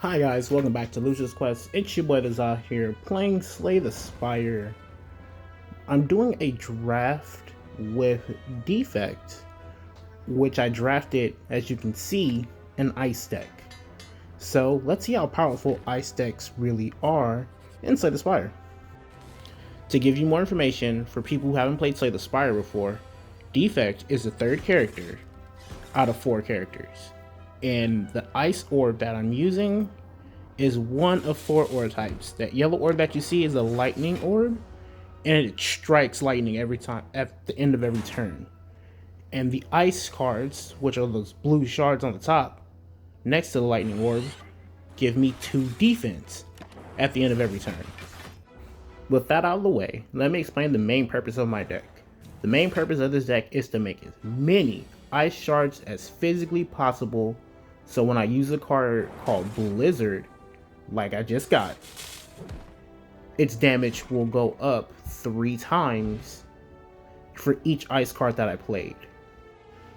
Hi guys, welcome back to Lucia's Quest. It's your boy Dazah here, playing Slay the Spire. I'm doing a draft with Defect, which I drafted, as you can see, an ice deck. So let's see how powerful ice decks really are in Slay the Spire. To give you more information, for people who haven't played Slay the Spire before, Defect is the third character out of 4 characters. And the ice orb that I'm using is one of 4 orb types. That yellow orb that you see is a lightning orb, and it strikes lightning every time at the end of every turn. And the ice cards, which are those blue shards on the top next to the lightning orb, give me 2 defense at the end of every turn. With that out of the way, let me explain the main purpose of my deck. The main purpose of this deck is to make as many ice shards as physically possible, so when I use a card called Blizzard, like I just got, its damage will go up 3 times for each ice card that I played.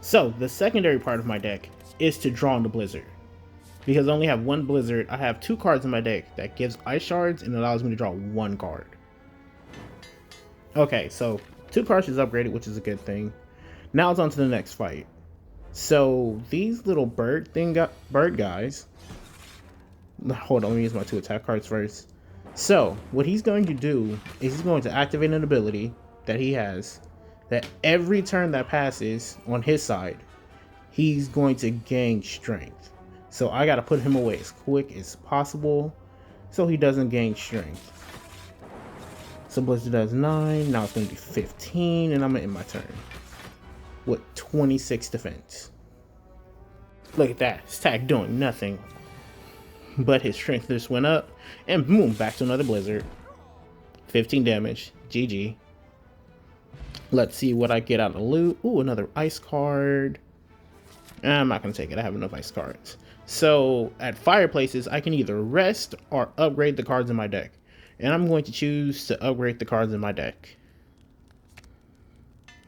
So the secondary part of my deck is to draw on the Blizzard. Because I only have 1 Blizzard, I have 2 cards in my deck that gives ice shards and allows me to draw 1 card. Okay, so 2 cards is upgraded, which is a good thing. Now it's on to the next fight. So these little bird guys. Hold on, let me use my 2 attack cards first. So what he's going to do is he's going to activate an ability that he has, that every turn that passes on his side, he's going to gain strength. So I gotta put him away as quick as possible so he doesn't gain strength. So Blizzard does 9, now it's gonna be 15, and I'm gonna end my turn with 26 defense. Look at that, his attack doing nothing, but his strength just went up, and boom, back to another Blizzard. 15 damage, GG. Let's see what I get out of loot. Ooh, another ice card. I'm not gonna take it, I have enough ice cards. So at fireplaces, I can either rest or upgrade the cards in my deck, and I'm going to choose to upgrade the cards in my deck.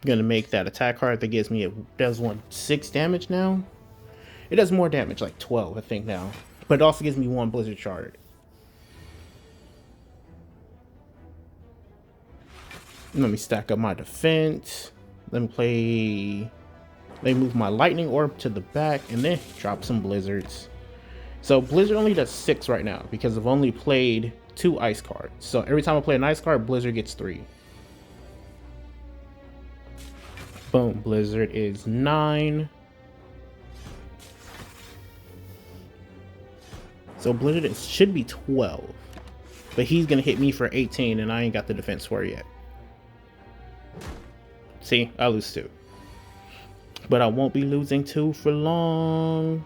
I'm gonna make that attack card that gives me, it does 6 damage now. It does more damage, like 12 I think now, but it also gives me 1 Blizzard shard. Let me stack up my defense. Let me move my lightning orb to the back and then drop some blizzards. So Blizzard only does 6 right now because I've only played 2 ice cards. So every time I play an ice card, Blizzard gets 3. Boom, Blizzard is 9. So Blizzard should be 12. But he's gonna hit me for 18 and I ain't got the defense for it yet. See, I lose 2. But I won't be losing 2 for long.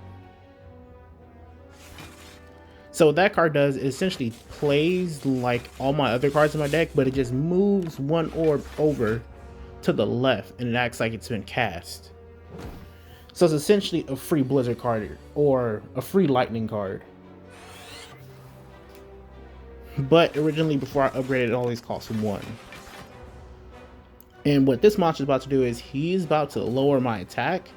So what that card does is essentially plays like all my other cards in my deck, but it just moves 1 orb over to the left and it acts like it's been cast. So it's essentially a free Blizzard card or a free lightning card. But originally, before I upgraded, it always cost 1. And what this monster is about to do is he's about to lower my attack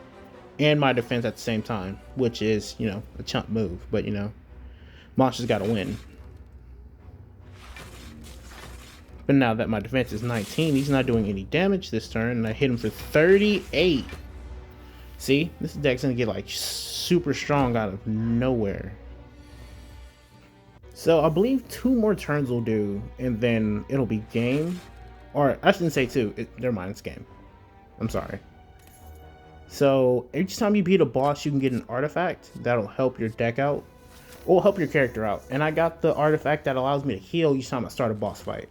and my defense at the same time, which is, you know, a chump move, but you know, monster's gotta win. But now that my defense is 19, he's not doing any damage this turn, and I hit him for 38. See, this deck's gonna get like super strong out of nowhere. So I believe 2 more turns will do, and then it'll be game. Or I shouldn't say 2, never mind, it's game. I'm sorry. So each time you beat a boss, you can get an artifact that'll help your deck out, or help your character out. And I got the artifact that allows me to heal each time I start a boss fight.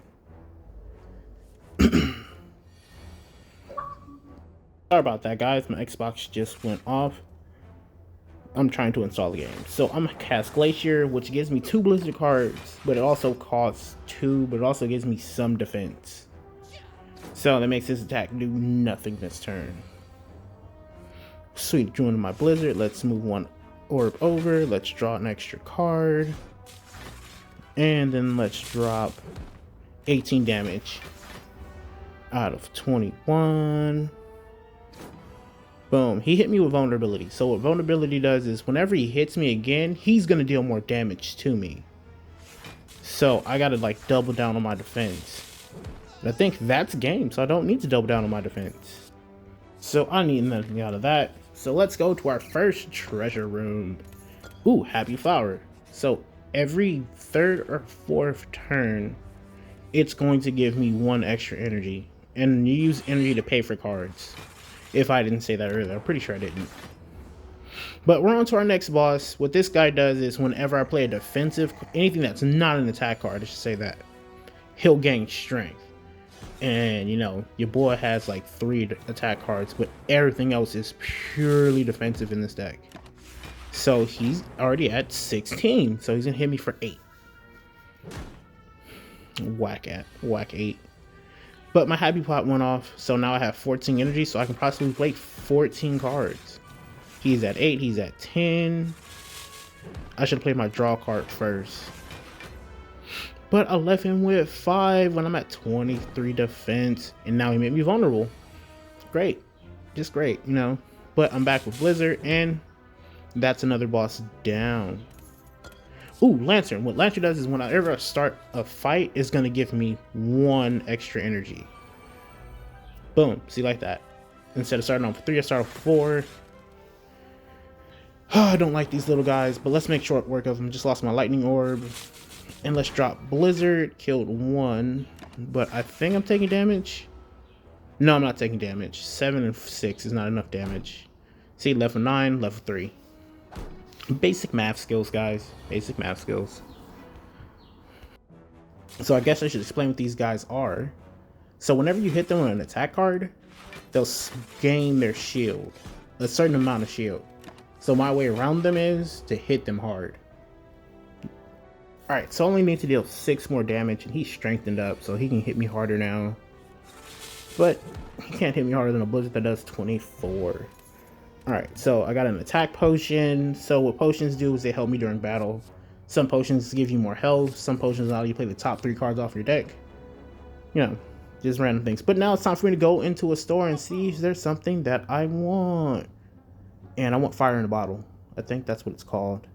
Sorry about that, guys. My Xbox just went off. I'm trying to install the game. So I'm gonna cast Glacier, which gives me 2 Blizzard cards, but it also costs 2, but it also gives me some defense. So that makes this attack do nothing this turn. Sweet, joining my Blizzard. Let's move 1 orb over. Let's draw an extra card. And then let's drop 18 damage out of 21. Boom. He hit me with vulnerability. So what vulnerability does is whenever he hits me again, he's going to deal more damage to me. So I got to like double down on my defense. And I think that's game, so I don't need to double down on my defense. So I need nothing out of that. So let's go to our first treasure room. Ooh, happy flower. So every third or fourth turn, it's going to give me 1 extra energy. And you use energy to pay for cards. If I didn't say that earlier, I'm pretty sure I didn't. But we're on to our next boss. What this guy does is whenever I play a defensive, anything that's not an attack card, I should say that, he'll gain strength. And you know, your boy has like 3 attack cards, but everything else is purely defensive in this deck. So he's already at 16, so he's gonna hit me for 8. Whack 8. But my happy pot went off, so now I have 14 energy, so I can possibly play 14 cards. He's at 8, he's at 10. I should play my draw card first. But I left him with 5 when I'm at 23 defense, and now he made me vulnerable. Great. Just great, you know. But I'm back with Blizzard, and that's another boss down. Ooh, Lantern. What Lantern does is whenever I start a fight, it's going to give me 1 extra energy. Boom. See, like that. Instead of starting off with 3, I start off with 4. Oh, I don't like these little guys, but let's make short work of them. Just lost my lightning orb. And let's drop Blizzard. Killed 1. But I think I'm taking damage. No, I'm not taking damage. 7 and 6 is not enough damage. See, level 9, level 3. Basic math skills, guys. Basic math skills. So I guess I should explain what these guys are. So whenever you hit them with an attack card, they'll gain their shield. A certain amount of shield. So my way around them is to hit them hard. Alright, so I only need to deal 6 more damage, and he's strengthened up, so he can hit me harder now. But he can't hit me harder than a Blizzard that does 24. Alright, so I got an attack potion. So what potions do is they help me during battle. Some potions give you more health. Some potions allow you to play the top 3 cards off your deck. You know, just random things. But now it's time for me to go into a store and see if there's something that I want. And I want fire in a bottle. I think that's what it's called.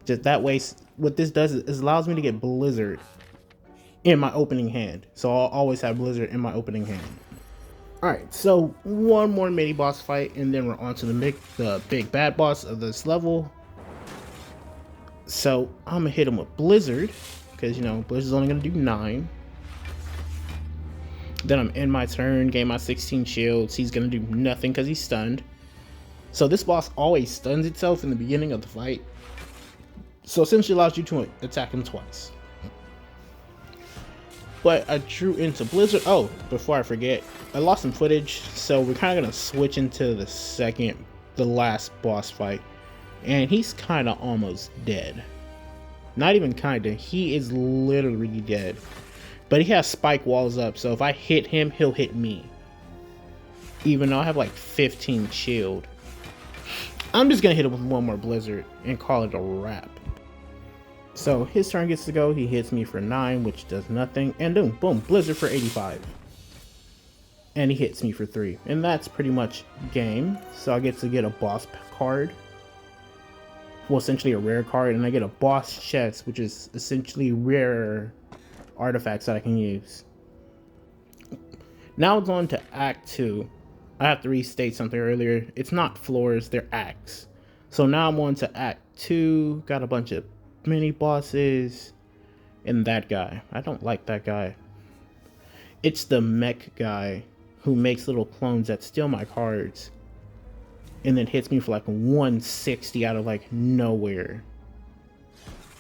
Just that way, what this does is allows me to get Blizzard in my opening hand. So I'll always have Blizzard in my opening hand. Alright, so one more mini boss fight, and then we're on to the big bad boss of this level. So I'm gonna hit him with Blizzard, because you know, Blizzard's only gonna do 9. Then I'm in my turn, gain my 16 shields. He's gonna do nothing because he's stunned. So this boss always stuns itself in the beginning of the fight. So essentially allows you to attack him twice. But I drew into Blizzard. Oh, before I forget, I lost some footage, so we're kind of gonna switch into the last boss fight, and he's kind of almost dead. Not even kinda, he is literally dead. But he has spike walls up, so if I hit him, he'll hit me. Even though I have like 15 shield. I'm just gonna hit him with 1 more Blizzard and call it a wrap. So his turn gets to go, he hits me for 9, which does nothing, and boom, Blizzard for 85. And he hits me for 3, and that's pretty much game. So I get to get a boss card, well, essentially a rare card, and I get a boss chest, which is essentially rare artifacts that I can use. Now it's on to Act 2. I have to restate something earlier. It's not floors, they're acts. So now I'm on to Act 2, got a bunch of mini bosses, and that guy. I don't like that guy. It's the mech guy who makes little clones that steal my cards and then hits me for like 160 out of like nowhere.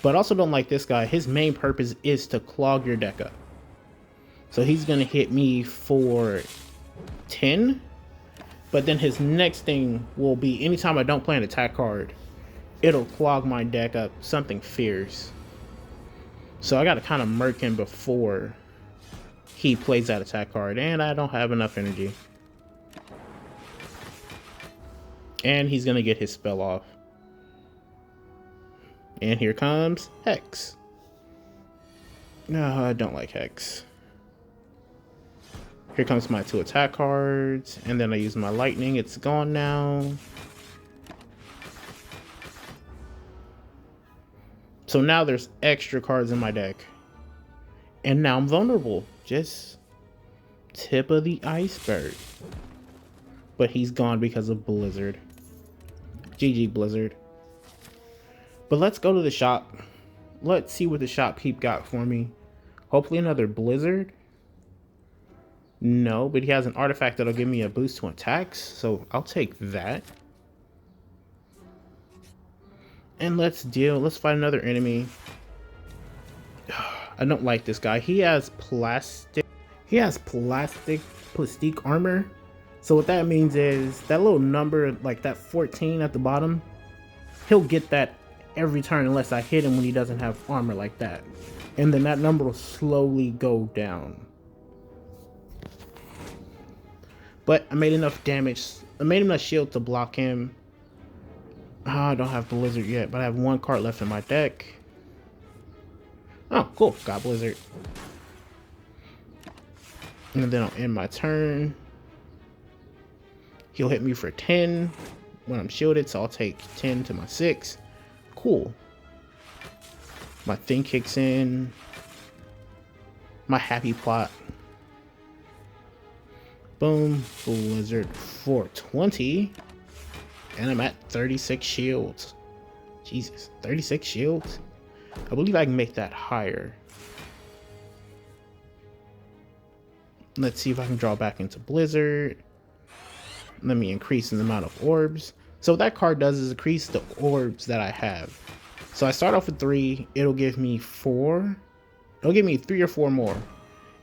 But I also don't like this guy. His main purpose is to clog your deck up. So he's gonna hit me for 10, but then his next thing will be anytime I don't play an attack card, it'll clog my deck up something fierce. So I gotta kind of murk him before he plays that attack card, and I don't have enough energy. And he's gonna get his spell off. And here comes Hex. No, I don't like Hex. Here comes my 2 attack cards, and then I use my lightning. It's gone now. So now there's extra cards in my deck. And now I'm vulnerable. Just tip of the iceberg. But he's gone because of Blizzard. GG Blizzard. But let's go to the shop. Let's see what the shopkeep got for me. Hopefully another Blizzard. No, but he has an artifact that'll give me a boost to attacks. So I'll take that. And let's fight another enemy. I don't like this guy. He has plastic armor. So what that means is that little number, like that 14 at the bottom, he'll get that every turn unless I hit him when he doesn't have armor like that. And then that number will slowly go down. But I made enough damage. I made enough shield to block him. I don't have Blizzard yet, but I have 1 card left in my deck. Oh, cool. Got Blizzard. And then I'll end my turn. He'll hit me for 10 when I'm shielded, so I'll take 10 to my 6. Cool. My thing kicks in. My happy plot. Boom. Blizzard for 20. And I'm at 36 shields. Jesus, 36 shields? I believe I can make that higher. Let's see if I can draw back into Blizzard. Let me increase the amount of orbs. So what that card does is increase the orbs that I have. So I start off with 3. It'll give me 4. It'll give me 3 or 4 more.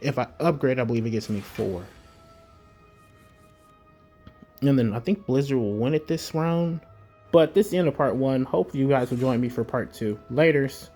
If I upgrade, I believe it gives me 4. And then I think Blizzard will win it this round. But this is the end of part 1. Hope you guys will join me for part 2. Laters.